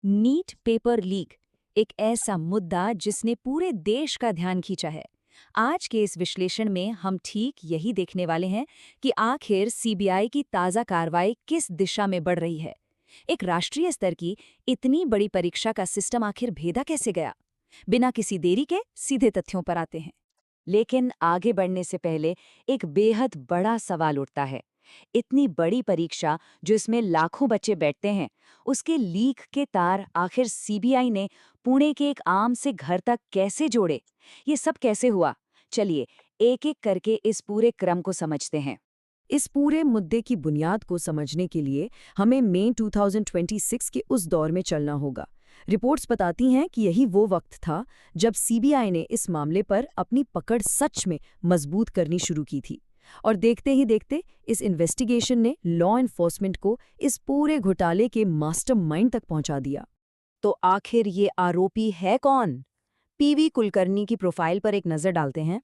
NEET paper leak एक ऐसा मुद्दा जिसने पूरे देश का ध्यान खींचा है। आज के इस विश्लेषण में हम ठीक यही देखने वाले हैं कि आखिर सीबीआई की ताज़ा कार्रवाई किस दिशा में बढ़ रही है। एक राष्ट्रीय स्तर की इतनी बड़ी परीक्षा का सिस्टम आखिर भेदा कैसे गया। बिना किसी देरी के सीधे तथ्यों पर आते हैं। लेकिन आगे बढ़ने से पहले एक बेहद बड़ा सवाल उठता है। इतनी बड़ी परीक्षा जो इसमें लाखों बच्चे बैठते हैं, उसके लीक के तार आखिर सीबीआई ने पुणे के एक आम से घर तक कैसे जोड़े? ये सब कैसे हुआ? चलिए एक-एक करके इस पूरे क्रम को समझते हैं। इस पूरे मुद्दे की बुनियाद को समझने के लिए हमें मई 2026 के उस दौर में चलना होगा। रिपोर्ट्स बताती हैं कि यही वो वक्त था जब सीबीआई ने इस मामले पर अपनी पकड़ सच में मजबूत करनी शुरू की थी। और देखते ही देखते इस इन्वेस्टिगेशन ने लॉ एनफोर्समेंट को इस पूरे घोटाले के मास्टरमाइंड तक पहुंचा दिया। तो आखिर ये आरोपी है कौन? पीवी कुलकर्णी की प्रोफाइल पर एक नजर डालते हैं।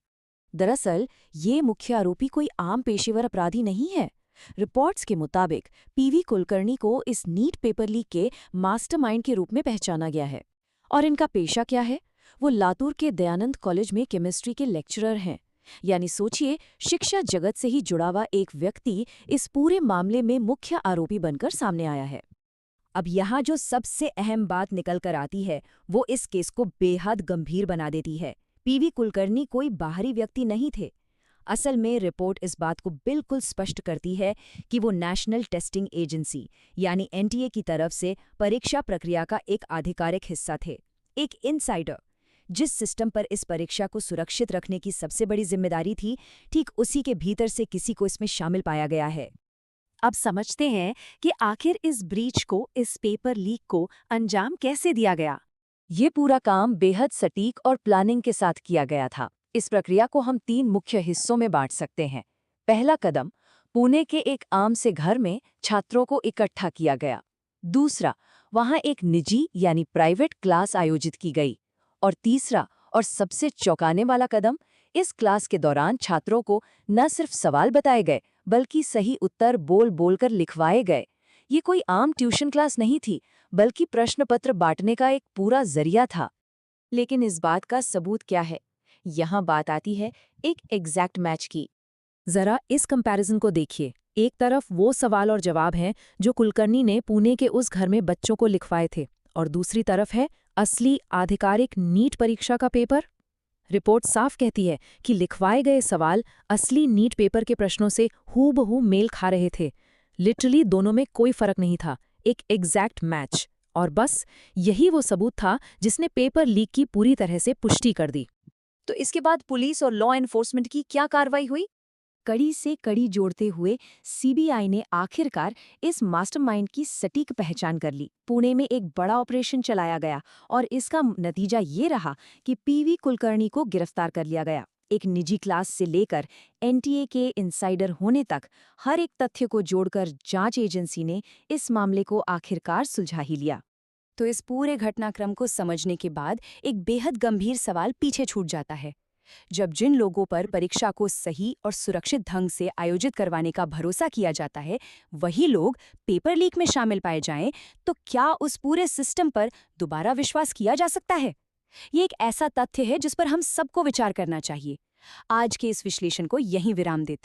दरअसल ये मुख्य आरोपी कोई आम पेशेवर अपराधी नहीं है। रिपोर्ट्स के मुताबिक पीवी कुलकर्णी को इस नीट पेपर लीक के मास्टरमाइंड के रूप में पहचाना गया है। और इनका पेशा क्या है? वो लातूर के दयानंद कॉलेज में केमिस्ट्री के लेक्चरर हैं। यानी सोचिए, शिक्षा जगत से ही जुड़ा हुआ एक व्यक्ति इस पूरे मामले में मुख्य आरोपी बनकर सामने आया है। अब यहाँ जो सबसे अहम बात निकल कर आती है, वो इस केस को बेहद गंभीर बना देती है। पीवी कुलकर्णी कोई बाहरी व्यक्ति नहीं थे। असल में रिपोर्ट इस बात को बिल्कुल स्पष्ट करती है कि वो नेशनल टेस्टिंग एजेंसी यानी एनटीए की तरफ से परीक्षा प्रक्रिया का एक आधिकारिक हिस्सा थे। एक इनसाइडर। जिस सिस्टम पर इस परीक्षा को सुरक्षित रखने की सबसे बड़ी जिम्मेदारी थी, ठीक उसी के भीतर से किसी को इसमें शामिल पाया गया है। अब समझते हैं कि आखिर इस ब्रीच को, इस पेपर लीक को अंजाम कैसे दिया गया। ये पूरा काम बेहद सटीक और प्लानिंग के साथ किया गया था। इस प्रक्रिया को हम 3 मुख्य हिस्सों में बांट सकते हैं। पहला कदम, पुणे के एक आम से घर में छात्रों को इकट्ठा किया गया। दूसरा, वहां एक निजी यानी प्राइवेट क्लास आयोजित की गई। और तीसरा और सबसे चौंकाने वाला कदम, इस क्लास के दौरान छात्रों को न सिर्फ सवाल बताए गए बल्कि सही उत्तर बोल बोलकर लिखवाए गए। ये कोई आम ट्यूशन क्लास नहीं थी, बल्कि प्रश्न पत्र बांटने का एक पूरा जरिया था। लेकिन इस बात का सबूत क्या है? यहाँ बात आती है एक एग्जैक्ट मैच की। जरा इस कंपैरिजन को देखिए। एक तरफ वो सवाल और जवाब हैं जो कुलकर्णी ने पुणे के उस घर में बच्चों को लिखवाए थे, और दूसरी तरफ है असली आधिकारिक नीट परीक्षा का पेपर। रिपोर्ट साफ कहती है कि लिखवाए गए सवाल असली नीट पेपर के प्रश्नों से हूबहू मेल खा रहे थे। लिटरली दोनों में कोई फर्क नहीं था, एक एग्जैक्ट मैच। और बस यही वो सबूत था जिसने पेपर लीक की पूरी तरह से पुष्टि कर दी। तो इसके बाद पुलिस और लॉ एनफोर्समेंट की क्या कार्रवाई हुई? कड़ी से कड़ी जोड़ते हुए सीबीआई ने आखिरकार इस मास्टरमाइंड की सटीक पहचान कर ली। पुणे में एक बड़ा ऑपरेशन चलाया गया और इसका नतीजा ये रहा कि पीवी कुलकर्णी को गिरफ्तार कर लिया गया। एक निजी क्लास से लेकर एनटीए के इनसाइडर होने तक हर एक तथ्य को जोड़कर जांच एजेंसी ने इस मामले को आखिरकार सुलझा ही लिया। तो इस पूरे घटनाक्रम को समझने के बाद एक बेहद गंभीर सवाल पीछे छूट जाता है। जब जिन लोगों पर परीक्षा को सही और सुरक्षित ढंग से आयोजित करवाने का भरोसा किया जाता है, वही लोग पेपर लीक में शामिल पाए जाएं, तो क्या उस पूरे सिस्टम पर दोबारा विश्वास किया जा सकता है? ये एक ऐसा तथ्य है जिस पर हम सबको विचार करना चाहिए। आज के इस विश्लेषण को यहीं विराम देते हैं।